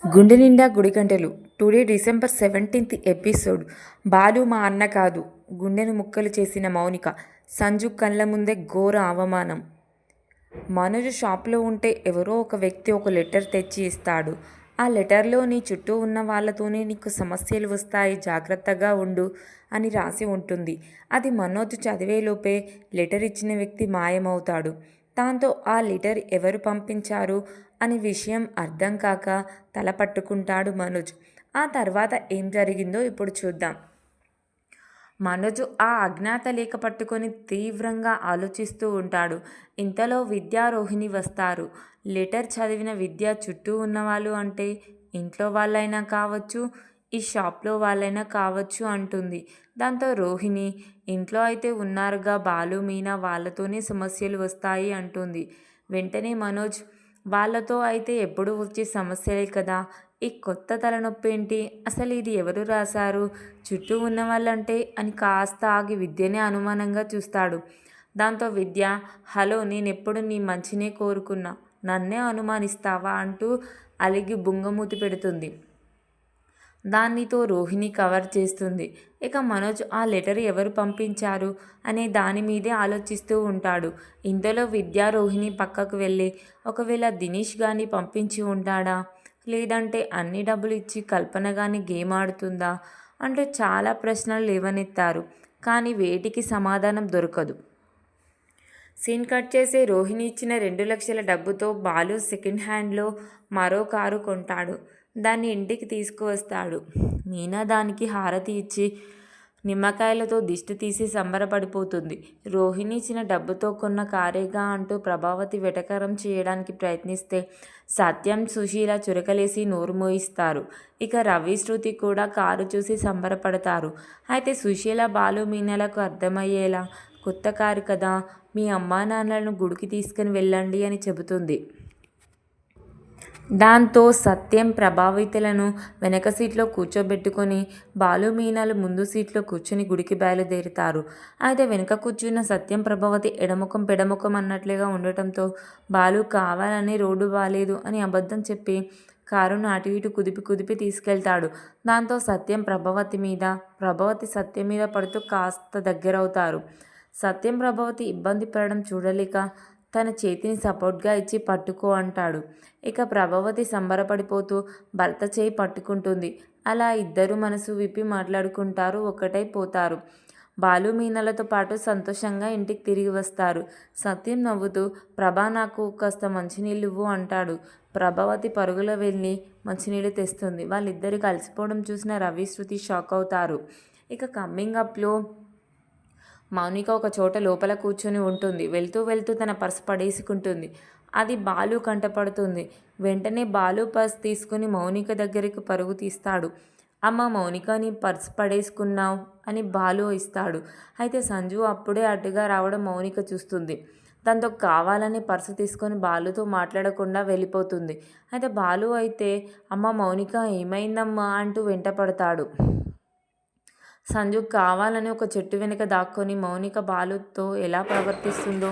గుండె నిండా గుడిగంటలు. Today December 17th episode. Balu మా అన్న కాదు. గుండెను ముక్కలు చేసిన మౌనిక. సంజు కళ్ళ ముందే ఘోర అవమానం. మనోజ్ షాప్లో ఉంటే ఎవరో ఒక వ్యక్తి ఒక లెటర్ తెచ్చి ఇస్తాడు. ఆ లెటర్లో నీ చుట్టూ ఉన్న వాళ్ళతోనే నీకు సమస్యలు వస్తాయి, జాగ్రత్తగా ఉండు అని రాసి ఉంటుంది. అది మనోజ్ చదివేలోపే లెటర్ ఇచ్చిన వ్యక్తి మాయమవుతాడు. దాంతో ఆ లెటర్ ఎవరు పంపించారు అనే విషయం అర్థం కాక తల పట్టుకుంటాడు మనోజ్. ఆ తర్వాత ఏం జరిగిందో ఇప్పుడు చూద్దాం. మనోజ్ ఆ అజ్ఞాత లేఖ పట్టుకొని తీవ్రంగా ఆలోచిస్తూ ఉంటాడు. ఇంతలో విద్యా రోహిణి వస్తారు. లెటర్ చదివిన విద్య చుట్టూ ఉన్నవాళ్ళు అంటే ఇంట్లో వాళ్ళైనా కావచ్చు, ఈ షాప్లో వాళ్ళైనా కావచ్చు అంటుంది. దాంతో రోహిణి ఇంట్లో అయితే ఉన్నారుగా బాలు మీనా, వాళ్ళతోనే సమస్యలు వస్తాయి అంటుంది. వెంటనే మనోజ్ వాళ్ళతో అయితే ఎప్పుడు వచ్చే సమస్యలే కదా, ఈ కొత్త తలనొప్పి ఏంటి, అసలు ఇది ఎవరు రాశారు, చుట్టూ ఉన్న వాళ్ళంటే అని కాస్త ఆగి విద్యనే అనుమానంగా చూస్తాడు. దాంతో విద్య, హలో, నేనెప్పుడు నీ మంచినే కోరుకున్నా, నన్నే అనుమానిస్తావా అంటూ అలిగి బుంగమూతి పెడుతుంది. దానితో రోహిణి కవర్ చేస్తుంది. ఇక మనోజ్ ఆ లెటర్ ఎవరు పంపించారు అనే దాని మీదే ఆలోచిస్తూ ఉంటాడు. ఇంతలో విద్యా రోహిణి పక్కకు వెళ్ళి, ఒకవేళ దినేష్ గాని పంపించి ఉంటాడా, లేదంటే అన్ని డబ్బులు ఇచ్చి కల్పన గాని గేమ్ ఆడుతుందా అంటూ చాలా ప్రశ్నలు లేవనెత్తారు. కానీ వేటికి సమాధానం దొరకదు. సీన్ కట్ చేసి రోహిణి ఇచ్చిన 2 లక్షల డబ్బుతో బాలు సెకండ్ హ్యాండ్లో మరో కారు కొంటాడు. దాన్ని ఇంటికి తీసుకువస్తాడు. మీనా దానికి హారతి ఇచ్చి నిమ్మకాయలతో దిష్టి తీసి సంబరపడిపోతుంది. రోహిణి ఇచ్చిన డబ్బుతో కొన్న కారేగా అంటూ ప్రభావతి వెటకరం చేయడానికి ప్రయత్నిస్తే సత్యం, సుశీల చురకలేసి నోరు మోయిస్తారు. ఇక రవి, శృతి కూడా కారు చూసి సంబరపడతారు. అయితే సుశీల బాలు మీనాలకు అర్థమయ్యేలా, కొత్త కారు కదా, మీ అమ్మా నాన్నలను గుడికి తీసుకుని వెళ్ళండి అని చెబుతుంది. దాంతో సత్యం ప్రభావితులను వెనక సీట్లో కూర్చోబెట్టుకొని బాలు మీనాలు ముందు సీట్లో కూర్చుని గుడికి బయలుదేరుతారు. అయితే వెనక కూర్చున్న సత్యం, ప్రభావతి ఎడముఖం పెడముఖం అన్నట్లుగా ఉండటంతో బాలు కావాలని రోడ్డు బాలేదు అని అబద్ధం చెప్పి కారును అటు ఇటు కుదిపి కుదిపి తీసుకెళ్తాడు. దాంతో సత్యం ప్రభావతి మీద, ప్రభావతి సత్యం మీద పడుతూ కాస్త దగ్గరవుతారు. సత్యం ప్రభావతి ఇబ్బంది పడడం చూడలేక తన చేతిని సపోర్ట్గా ఇచ్చి పట్టుకో అంటాడు. ఇక ప్రభావతి సంబరపడిపోతూ భర్త చేయి పట్టుకుంటుంది. అలా ఇద్దరు మనసు విప్పి మాట్లాడుకుంటారు, ఒక్కటైపోతారు. బాలు మీనాలతో పాటు సంతోషంగా ఇంటికి తిరిగి వస్తారు. సత్యం నవ్వుతూ, ప్రభా, నాకు కాస్త మంచినీళ్ళు ఇవ్వు అంటాడు. ప్రభావతి పరుగులో వెళ్ళి మంచినీళ్ళు తెస్తుంది. వాళ్ళిద్దరు కలిసిపోవడం చూసిన రవి, శృతి షాక్ అవుతారు. ఇక కమ్మింగ్ అప్లో మౌనిక ఒక చోట లోపల కూర్చొని ఉంటుంది. వెళ్తూ వెళ్తూ తన పర్స్ పడేసుకుంటుంది. అది బాలు కంటపడుతుంది. వెంటనే బాలు పర్స్ తీసుకుని మౌనిక దగ్గరికి పరుగు తీస్తాడు. అమ్మ మౌనిక, నీ పర్స్ పడేసుకున్నావు అని బాలు ఇస్తాడు. అయితే సంజు అప్పుడే అడ్డుగా రావడం మౌనిక చూస్తుంది. దాంతో కావాలని పర్సు తీసుకొని బాలుతో మాట్లాడకుండా వెళ్ళిపోతుంది. అయితే బాలు అయితే, అమ్మ మౌనిక ఏమైందమ్మా అంటూ వెంటపడతాడు. సంజు కావాలని ఒక చెట్టు వెనుక దాక్కొని మౌనిక బాలుతో ఎలా ప్రవర్తిస్తుందో